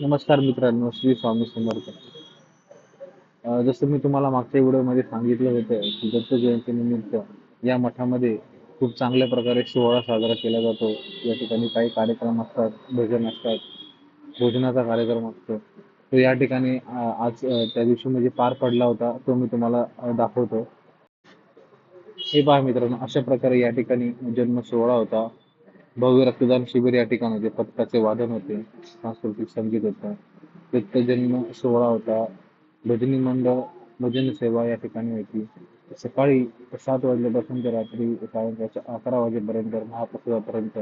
नमस्कार मित्रांनो, श्री स्वामी समर्थ. जसं मी तुम्हाला मागच्या व्हिडिओमध्ये सांगितलं होतं की दत्त जयंतीनिमित्त या मठामध्ये खूप चांगल्या प्रकारे सोहळा साजरा केला जातो. या ठिकाणी काही कार्यक्रम असतात, भजन असतात, भोजनाचा कार्यक्रम असतो. तो या ठिकाणी आज त्या दिवशी म्हणजे पार पडला होता. तो मी तुम्हाला दाखवतो. हे पहा मित्रांनो, अशा प्रकारे या ठिकाणी जन्म सोहळा होता. भव्य रक्तदान शिबिर या ठिकाणी होते. पथकाचे वादन होते, सांस्कृतिक संगीत होतं, दत्त जन्म सोहळा होता, भजनी मंडळ, भजन सेवा या ठिकाणी होती. सकाळी 7 वाजल्यापासून ते रात्री सायंकाळच्या 11 वाजेपर्यंत महाप्रसादापर्यंत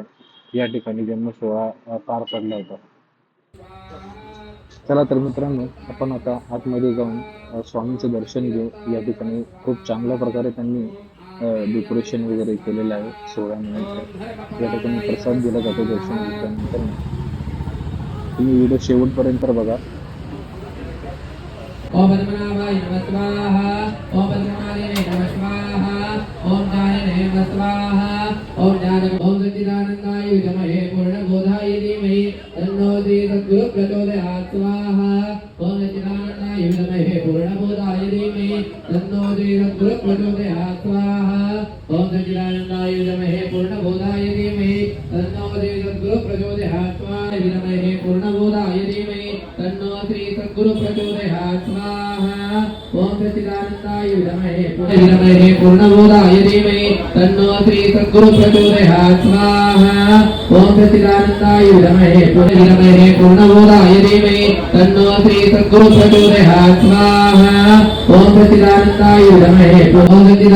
या ठिकाणी जन्म सोहळा पार पडला होता. चला तर मित्रांनो, आपण आता आतमध्ये जाऊन स्वामींचं दर्शन घेऊ. या ठिकाणी खूप चांगल्या प्रकारे त्यांनी डेकोरेशन वगैरे केलेलं आहे सोहळ्यानिमित्त. या ठिकाणी प्रसाद दिला जातो दर्शन घेतल्यानंतर. तुम्ही व्हिडिओ शेवटपर्यंत बघा. ओम पद्मनाभाय नमः स्वाहा। ओम पद्मनाभाय नमः स्वाहा। ओम ज्ञानाय नमः स्वाहा। ओम ओम सच्चिदानंदाय विद्महे पूर्णबोधाय धीमहि तन्नो श्री सद्गुरु प्रचोदयात् स्वाहा। ओम सच्चिदानंदाय विद्महे पूर्णबोधाय धीमहि तन्नो श्री सद्गुरु प्रचोदयात् स्वाहा। ओम सच्चिदानंदाय विद्महे पूर्णबोधाय धीमहि तन्नो श्री सद्गुरु प्रचोदयात् स्वाहा। विद्महे पूर्णबोधाय धीमहि तन्नो श्री सद्गुरु प्रचोदयात् स्वाहा। ओम सच्चिदानंदाय विद्महे पूर्णबोधाय धीमहि तन्नो श्री सद्गुरु प्रचोदयात् स्वाहा। ओम सच्चिदानंदाय विद्महे पूर्णबोधाय धीमहि तन्नो श्री सद्गुरु प्रचोदयात् स्वाहा। ओम सच्चिदानंदाय विद्महे पूर्णबोधाय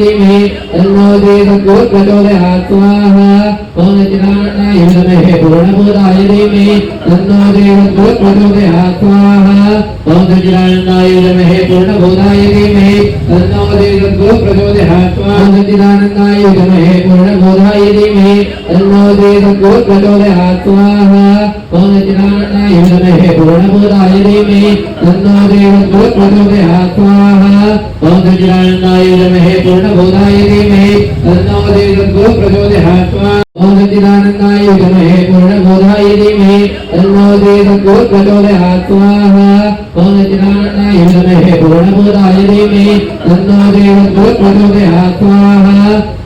धीमहि तन्नो श्री सद्गुरु प्रचोदयात् स्वाहा। ओम सच्चिदानंदाय विद्महे पूर्णबोधाय धीमहि तन्नो श्री सद्गुरु प्रचोदयात् स्वाहा। ओम सच्चिदानंदाय विद्महे पूर्णबोधाय धीमहि तन्नो श्री सद्गुरु प्रचोदयात् स्वाहा। ओम सच्चिदानंदाय विद्महे पूर्णबोधाय धीमहि तन्नो श्री सद्गुरु प्रचोदयात् स्वाहा। ओम सच्चिदानंदाय विद्महे पूर्णबोधाय धीमहि तन्नो श्री सद्गुरु प्रचोदयात् स्वाहा। ओम सच्चिदानंदाय विद्महे पूर्णबोधाय धीमहि तन्नो श्री सद्गुरु प्रचोदयात् स्वाहा। ओम सच्चिदानंदाय विद्महे पूर्णबोधाय धीमहि तन्नो श्री सद्गुरु प्रचोदयात् स्वाहा। ओम सच्चिदानंदाय विद्महे पूर्णबोधाय धीमहि तन्नो श्री सद्गुरु प्रचोदयात् स्वाहा।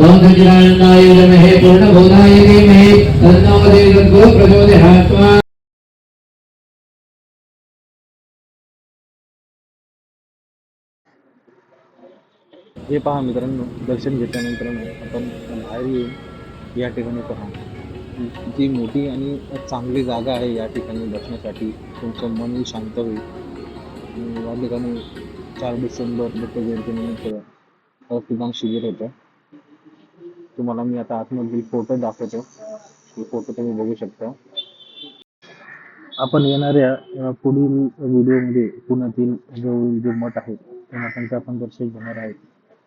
ओम सच्चिदानंदाय विद्महे पूर्णबोधाय धीमहि तन्नो श्री सद्गुरु प्रचोदयात् स्वाहा। हे पहा मित्रांनो, दर्शन घेतल्यानंतर आपण बाहेर येऊन या ठिकाणी पहा किती मोठी आणि चांगली जागा आहे या ठिकाणी बसण्यासाठी. तुमचं मनही शांत होईल. आणि या ठिकाणी 4 डिसेंबर दत्त जयंतीनिमित्त रक्तदान शिबिर होतं. तुम्हाला मी आता आतमधील फोटो दाखवतो. हे फोटो तुम्ही बघू शकता. आपण येणाऱ्या पुढील व्हिडिओमध्ये पुण्यातील जवळील जे मठ आहे त्या मठांचे आपण दर्शन घेणार आहोत.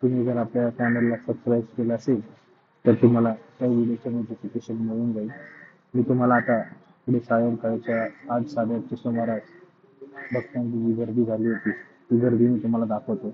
तुम्ही जर आपल्या चॅनलला सबस्क्राईब केलं असेल तर तुम्हाला त्या व्हिडिओचं नोटिफिकेशन मिळून जाईल. मी तुम्हाला आता पुढे सायंकाळच्या 8-8:30च्या सुमारास भक्तांची जी गर्दी झाली होती ती गर्दी मी तुम्हाला दाखवतो.